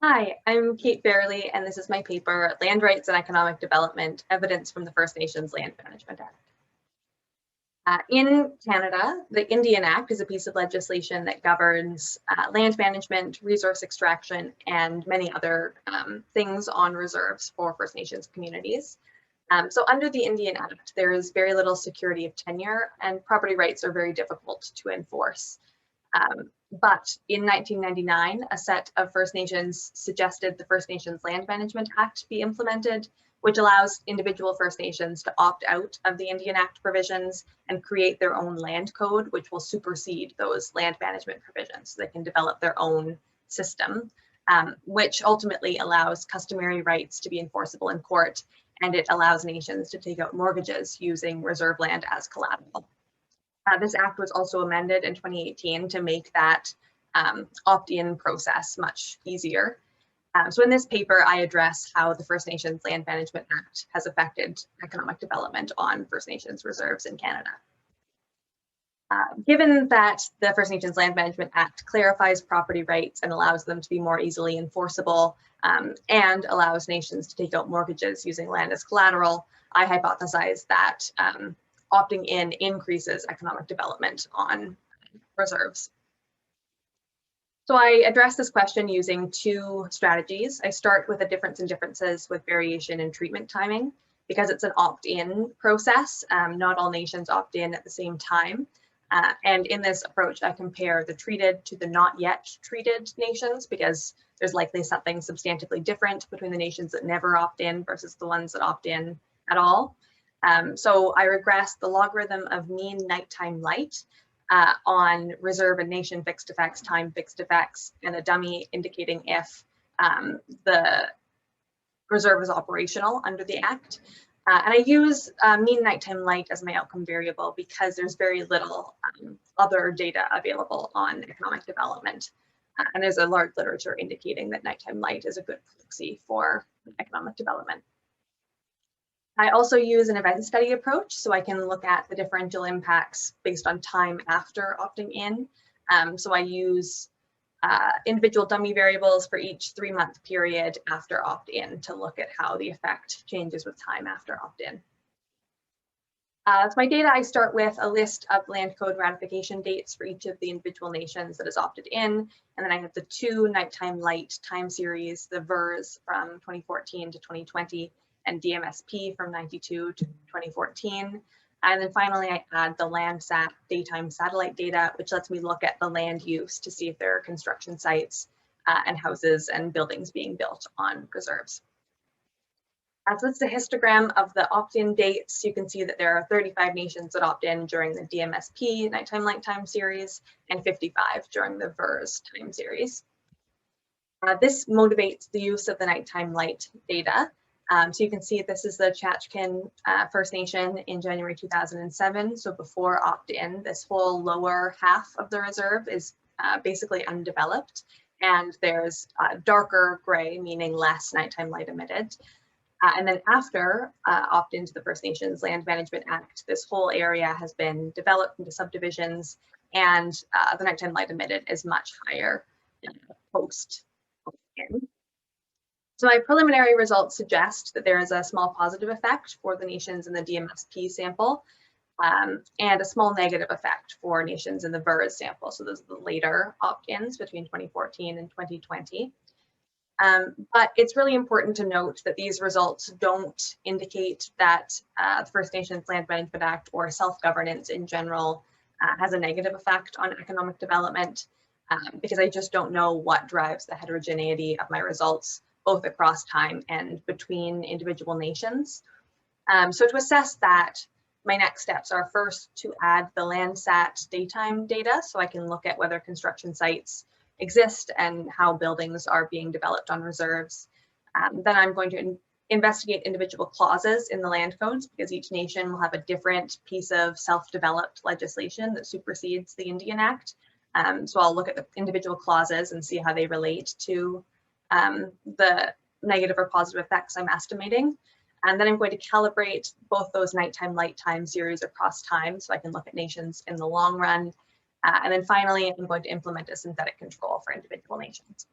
Hi, I'm Kate Fairley, and this is my paper, Land Rights and Economic Development, Evidence from the First Nations Land Management Act. In Canada, the Indian Act is a piece of legislation that governs land management, resource extraction, and many other things on reserves for First Nations communities. So under the Indian Act, there is very little security of tenure, and property rights are very difficult to enforce. But in 1999, a set of First Nations suggested the First Nations Land Management Act be implemented, which allows individual First Nations to opt out of the Indian Act provisions and create their own land code, which will supersede those land management provisions. So they can develop their own system, which ultimately allows customary rights to be enforceable in court, and it allows nations to take out mortgages using reserve land as collateral. This act was also amended in 2018 to make that opt-in process much easier. So in this paper, I address how the First Nations Land Management Act has affected economic development on First Nations reserves in Canada. Given that the First Nations Land Management Act clarifies property rights and allows them to be more easily enforceable and allows nations to take out mortgages using land as collateral, I hypothesize that opting in increases economic development on reserves. So I address this question using two strategies. I start with a difference in differences with variation in treatment timing. Because it's an opt-in process, not all nations opt in at the same time. And in this approach, I compare the treated to the not yet treated nations, because there's likely something substantively different between the nations that never opt in versus the ones that opt in at all. So I regress the logarithm of mean nighttime light on reserve and nation fixed effects, time fixed effects, and a dummy indicating if the reserve is operational under the Act. And I use mean nighttime light as my outcome variable because there's very little other data available on economic development. And there's a large literature indicating that nighttime light is a good proxy for economic development. I also use an event study approach, so I can look at the differential impacts based on time after opting in. So I use individual dummy variables for each 3-month period after opt-in to look at how the effect changes with time after opt-in. So my data, I start with a list of land code ratification dates for each of the individual nations that has opted in, and then I have the 2 nighttime light time series, the VERS from 2014 to 2020, and DMSP from 92 to 2014. And then finally, I add the Landsat daytime satellite data, which lets me look at the land use to see if there are construction sites and houses and buildings being built on reserves. So that's the histogram of the opt-in dates. You can see that there are 35 nations that opt in during the DMSP nighttime light time series and 55 during the VERS time series. This motivates the use of the nighttime light data. So you can see this is the Chachkin First Nation in January 2007. So before opt-in, this whole lower half of the reserve is basically undeveloped. And there's darker gray, meaning less nighttime light emitted. And then after opt-in to the First Nations Land Management Act, this whole area has been developed into subdivisions, and the nighttime light emitted is much higher post opt-in. So my preliminary results suggest that there is a small positive effect for the nations in the DMSP sample and a small negative effect for nations in the VERS sample. So those are the later opt-ins between 2014 and 2020. But it's really important to note that these results don't indicate that the First Nations Land Management Act or self-governance in general has a negative effect on economic development, because I just don't know what drives the heterogeneity of my results, both across time and between individual nations. So to assess that, my next steps are first to add the Landsat daytime data so I can look at whether construction sites exist and how buildings are being developed on reserves. Then I'm going to investigate individual clauses in the land codes, because each nation will have a different piece of self-developed legislation that supersedes the Indian Act. So I'll look at the individual clauses and see how they relate to the negative or positive effects I'm estimating. And then I'm going to calibrate both those nighttime light time series across time so I can look at nations in the long run. And then finally, I'm going to implement a synthetic control for individual nations.